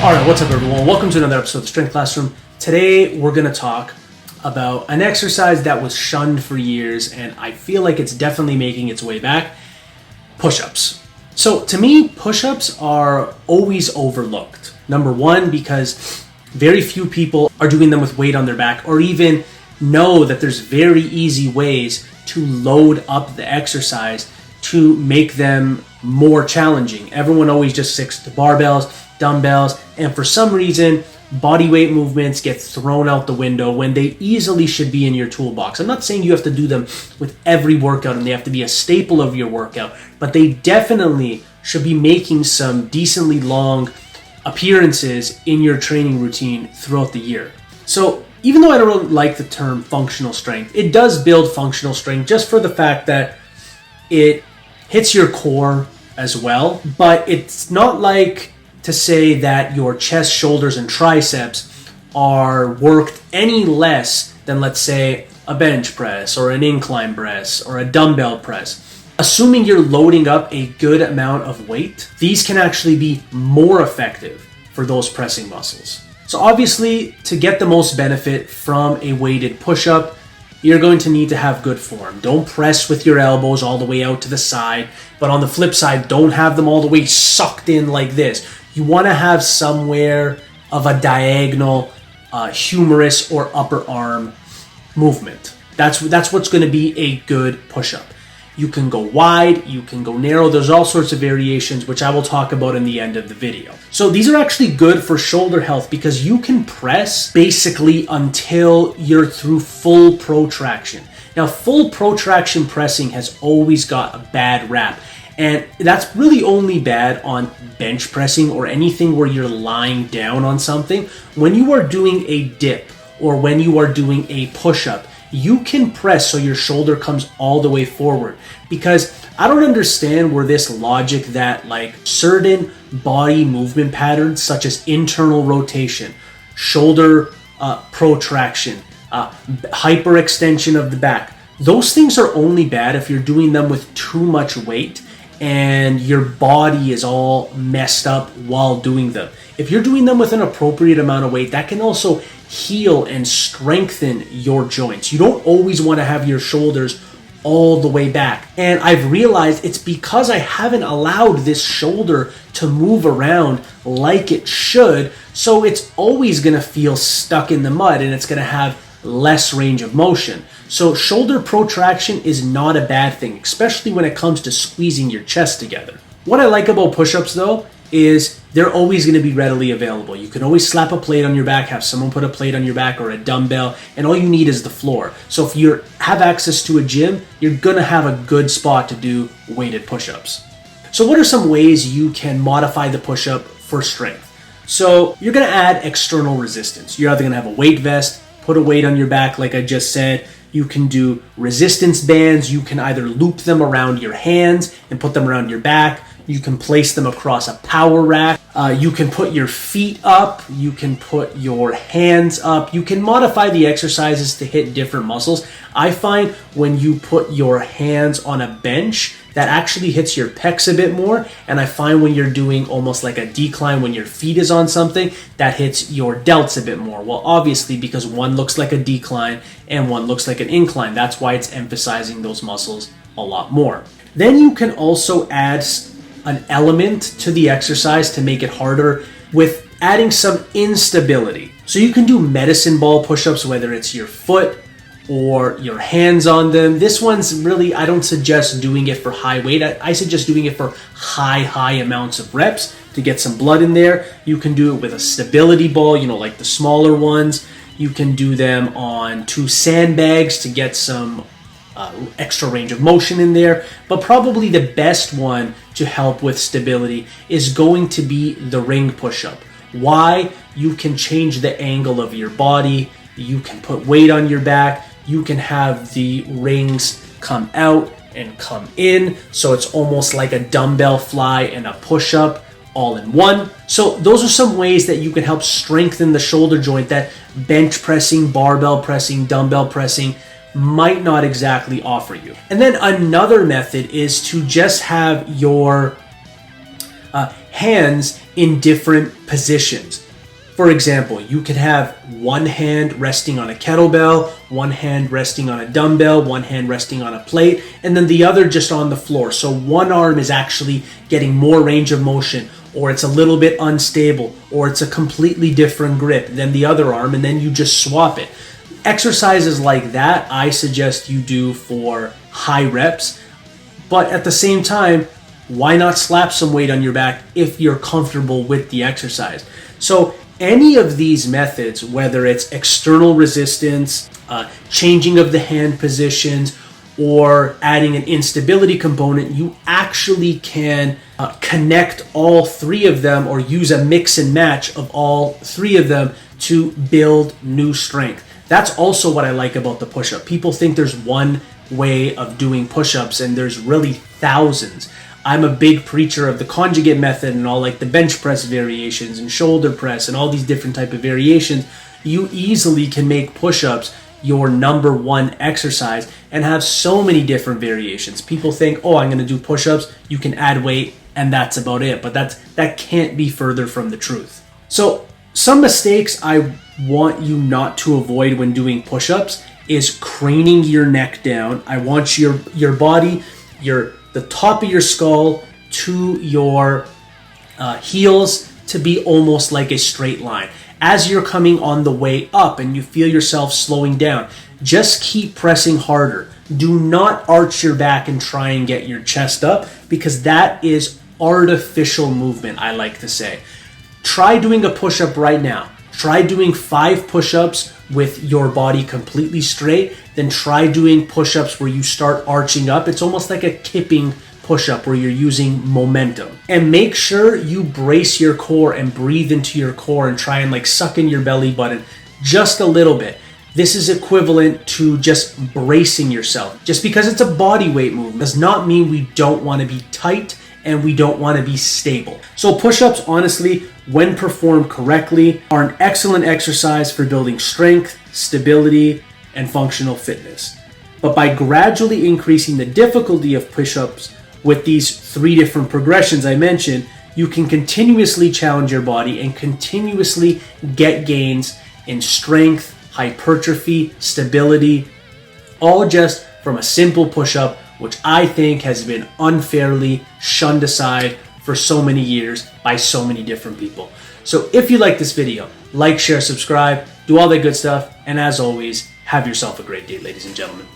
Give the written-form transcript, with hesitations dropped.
Alright, what's up everyone? Welcome to another episode of the Strength Classroom. Today we're going to talk about an exercise that was shunned for years and I feel like it's definitely making its way back. Push-ups. So to me, push-ups are always overlooked. Number one, because very few people are doing them with weight on their back or even know that there's very easy ways to load up the exercise to make them more challenging. Everyone always just sticks to barbells, dumbbells, and for some reason, body weight movements get thrown out the window when they easily should be in your toolbox. I'm not saying you have to do them with every workout and they have to be a staple of your workout, but they definitely should be making some decently long appearances in your training routine throughout the year. So even though I don't really like the term functional strength, it does build functional strength just for the fact that it hits your core as well, but it's not like to say that your chest, shoulders, and triceps are worked any less than, let's say, a bench press or an incline press or a dumbbell press. Assuming you're loading up a good amount of weight, these can actually be more effective for those pressing muscles. So obviously, to get the most benefit from a weighted push-up, you're going to need to have good form. Don't press with your elbows all the way out to the side, but on the flip side, don't have them all the way sucked in like this. You want to have somewhere of a diagonal humerus or upper arm movement. That's what's going to be a good push-up. You can go wide, you can go narrow. There's all sorts of variations, which I will talk about in the end of the video. So these are actually good for shoulder health because you can press basically until you're through full protraction. Now, full protraction pressing has always got a bad rap. And that's really only bad on bench pressing or anything where you're lying down on something. When you are doing a dip or when you are doing a push-up, you can press so your shoulder comes all the way forward. Because I don't understand where this logic that like certain body movement patterns such as internal rotation, shoulder protraction, hyperextension of the back, those things are only bad if you're doing them with too much weight and your body is all messed up while doing them. If you're doing them with an appropriate amount of weight, that can also heal and strengthen your joints. You don't always want to have your shoulders all the way back. And I've realized it's because I haven't allowed this shoulder to move around like it should, so it's always going to feel stuck in the mud and it's going to have less range of motion. So shoulder protraction is not a bad thing, especially when it comes to squeezing your chest together. What I like about push-ups though is they're always going to be readily available. You can always slap a plate on your back, have someone put a plate on your back or a dumbbell, and all you need is the floor. So if you have access to a gym, you're going to have a good spot to do weighted push-ups. So what are some ways you can modify the push-up for strength? So you're going to add external resistance. You're either going to have a weight vest, put a weight on your back like I just said. You can do resistance bands. You can either loop them around your hands and put them around your back. You can place them across a power rack. You can put your feet up. You can put your hands up. You can modify the exercises to hit different muscles. I find when you put your hands on a bench, that actually hits your pecs a bit more. And I find when you're doing almost like a decline, when your feet is on something, that hits your delts a bit more. Well, obviously, because one looks like a decline and one looks like an incline, that's why it's emphasizing those muscles a lot more. Then you can also add an element to the exercise to make it harder with adding some instability. So you can do medicine ball push-ups, whether it's your foot or your hands on them. This one's really, I don't suggest doing it for high weight. I suggest doing it for high amounts of reps to get some blood in there. You can do it with a stability ball, like the smaller ones. You can do them on 2 sandbags to get some extra range of motion in there. But probably the best one to help with stability is going to be the ring push-up. Why? You can change the angle of your body. You can put weight on your back. You can have the rings come out and come in. So it's almost like a dumbbell fly and a push-up all in one. So those are some ways that you can help strengthen the shoulder joint that bench pressing, barbell pressing, dumbbell pressing might not exactly offer you. And then another method is to just have your hands in different positions. For example, you could have one hand resting on a kettlebell, one hand resting on a dumbbell, one hand resting on a plate, and then the other just on the floor. So one arm is actually getting more range of motion, or it's a little bit unstable, or it's a completely different grip than the other arm, and then you just swap it. Exercises like that, I suggest you do for high reps, but at the same time, why not slap some weight on your back if you're comfortable with the exercise? So any of these methods, whether it's external resistance, changing of the hand positions, or adding an instability component, you actually can connect all three of them or use a mix and match of all three of them to build new strength. That's also what I like about the push-up. People think there's one way of doing push-ups and there's really thousands. I'm a big preacher of the conjugate method and all like the bench press variations and shoulder press and all these different type of variations. You easily can make push-ups your number one exercise and have so many different variations. People think, oh, I'm going to do push-ups, you can add weight and that's about it. But that can't be further from the truth. So some mistakes I want you not to avoid when doing push-ups is craning your neck down. I want your body, the top of your skull to your heels to be almost like a straight line. As you're coming on the way up and you feel yourself slowing down, just keep pressing harder. Do not arch your back and try and get your chest up, because that is artificial movement, I like to say. Try doing a push-up right now. Try doing 5 push-ups with your body completely straight, then try doing push-ups where you start arching up. It's almost like a kipping push-up where you're using momentum. And make sure you brace your core and breathe into your core and try and like suck in your belly button just a little bit. This is equivalent to just bracing yourself. Just because it's a body weight movement does not mean we don't want to be tight and we don't want to be stable. So push-ups, honestly, when performed correctly, are an excellent exercise for building strength, stability, and functional fitness. But by gradually increasing the difficulty of push-ups with these 3 different progressions I mentioned, you can continuously challenge your body and continuously get gains in strength, hypertrophy, stability, all just from a simple push-up, which I think has been unfairly shunned aside for so many years by so many different people. So if you like this video, like, share, subscribe, do all that good stuff, and as always, have yourself a great day, ladies and gentlemen.